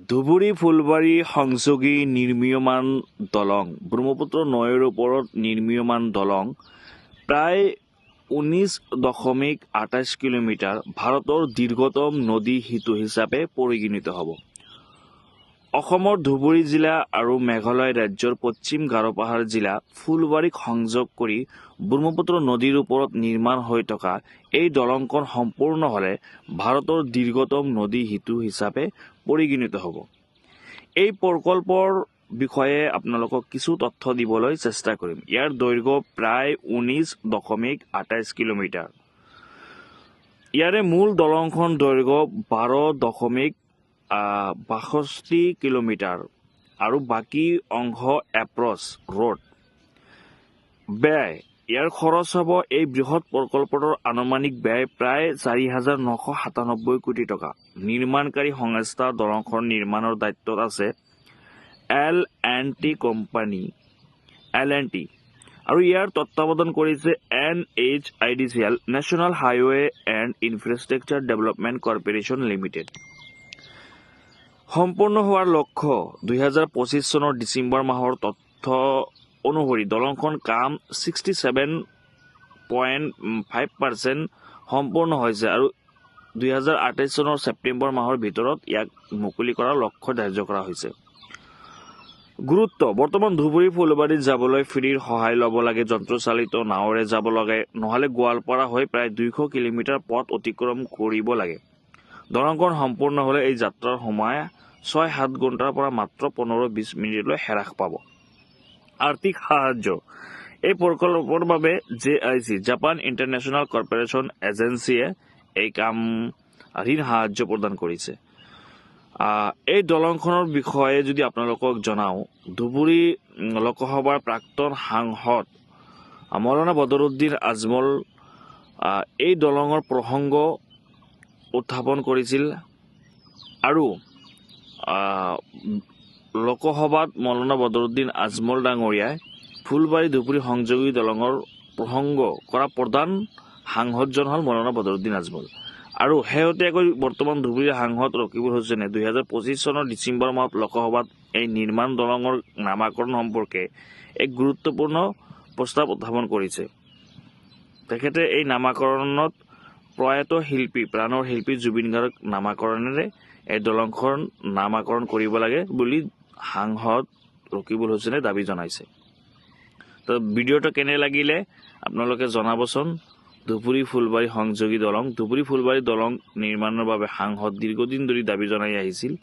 ধুবুৰী ফুলবাৰী সংযোগী নিৰ্মীয়মান দলং ব্ৰহ্মপুত্ৰ নৈৰ ওপৰত নিৰ্মীয়মান দলং প্ৰায় 19.28 কিলোমিটাৰ ভাৰতৰ দীৰ্ঘতম নদী সেতু হিচাপে পৰিগণিত হ'ব। অসমৰ ধুবুৰী জিলা আৰু মেঘালয় ৰাজ্যৰ পশ্চিম গাৰো পাহাৰ জিলা ফুলবাৰীক সংযোগ কৰি ব্ৰহ্মপুত্ৰ নদীৰ ওপৰত নিৰ্মাণ হৈ থকা এই দলংখন সম্পূৰ্ণ হ'লে ভাৰতৰ দীৰ্ঘতম নদী সেতু হিচাপে পৰিগণিত হ'ব। এই প্ৰকল্পৰ বিষয়ে আপোনালোকক কিছু তথ্য দিবলৈ চেষ্টা কৰিম। ইয়াৰ দৈৰ্ঘ্য প্ৰায় 19.28 কিলোমিটাৰ। ইয়াৰে মূল দলংখন দৈৰ্ঘ্য 12.62 কিলোমিটাৰ আৰু বাকী অংশ এপ্ৰচ ৰোড। ব্যয় ইয়াৰ খৰচ হ'ব এই বৃহৎ প্ৰকল্পটোৰ আনুমানিক ব্যয় প্ৰায় 4,997 কোটি টকা। নিৰ্মাণকাৰী সংস্থা দলংখন নিৰ্মাণৰ দায়িত্বত আছে L&T কোম্পানী L&T আৰু ইয়াৰ তত্ত্বাৱধান কৰিছে NHIDCL national highway and infrastructure development corporation limited. সম্পূৰ্ণ হোৱাৰ লক্ষ্য 2025 চনৰ ডিচেম্বৰ মাহৰ তথ্য অনুসৰি দলংখন কাম 67.5% সম্পূৰ্ণ হৈছে আৰু 2028 চনৰ ছেপ্টেম্বৰ মাহৰ ভিতৰত ইয়াক মুকলি কৰাৰ লক্ষ্য ধাৰ্য কৰা হৈছে। গুৰুত্ব বৰ্তমান ধুবুৰী ফুলবাৰীত যাবলৈ ফেৰীৰ সহায় ল'ব লাগে, যন্ত্ৰচালিত নাৱেৰে যাব লাগে, নহ'লে গোৱালপাৰা হৈ প্ৰায় 200 কিলোমিটাৰ পথ অতিক্ৰম কৰিব লাগে। দলংখন সম্পূৰ্ণ হ'লে এই যাত্ৰাৰ সময় 6-7 ঘণ্টাৰ পৰা মাত্ৰ 15-20 মিনিটলৈ হ্ৰাস পাব। আৰ্থিক সাহায্য এই প্ৰকল্পৰ বাবে JIC জাপান ইণ্টাৰনেশ্যনেল কৰ্পোৰেশ্যন এজেন্সিয়ে এই কাম ঋণ সাহায্য প্ৰদান কৰিছে। এই দলংখনৰ বিষয়ে যদি আপোনালোকক জনাওঁ, ধুবুৰী লোকসভাৰ প্ৰাক্তন সাংসদ মৌলানা বদৰুদ্দিন আজমল এই দলঙৰ প্ৰসংগ উত্থাপন কৰিছিল আৰু লোকসভাত মৌলানা বদৰুদ্দিন আজমল ডাঙৰীয়াই ফুলবাৰী ধুবুৰী সংযোগী দলঙৰ প্ৰসংগ কৰা প্ৰধান সাংসদজন হ'ল মৌলানা বদৰুদ্দিন আজমল। আৰু শেহতীয়াকৈ বৰ্তমান ধুবুৰীৰ সাংসদ ৰকিবুল হুছেইনে 2025 চনৰ ডিচেম্বৰ মাহত লোকসভাত এই নিৰ্মাণ দলঙৰ নামাকৰণ সম্পৰ্কে এক গুৰুত্বপূৰ্ণ প্ৰস্তাৱ উত্থাপন কৰিছে। তেখেতে এই নামাকৰণত প্ৰয়াত শিল্পী প্ৰাণৰ শিল্পী জুবিন গাৰ্গৰ নামাকৰণেৰে এই দলংখন নামাকৰণ কৰিব লাগে বুলি সাংসদ ৰকিবুল হুছেইনে দাবী জনাইছে। তো ভিডিঅ'টো কেনে লাগিলে আপোনালোকে জনাবচোন। ধুবুৰী ফুলবাৰী সংযোগী দলং ধুবুৰী ফুলবাৰী দলং নিৰ্মাণৰ বাবে সাংসদ দীৰ্ঘদিন ধৰি দাবী জনাই আহিছিল।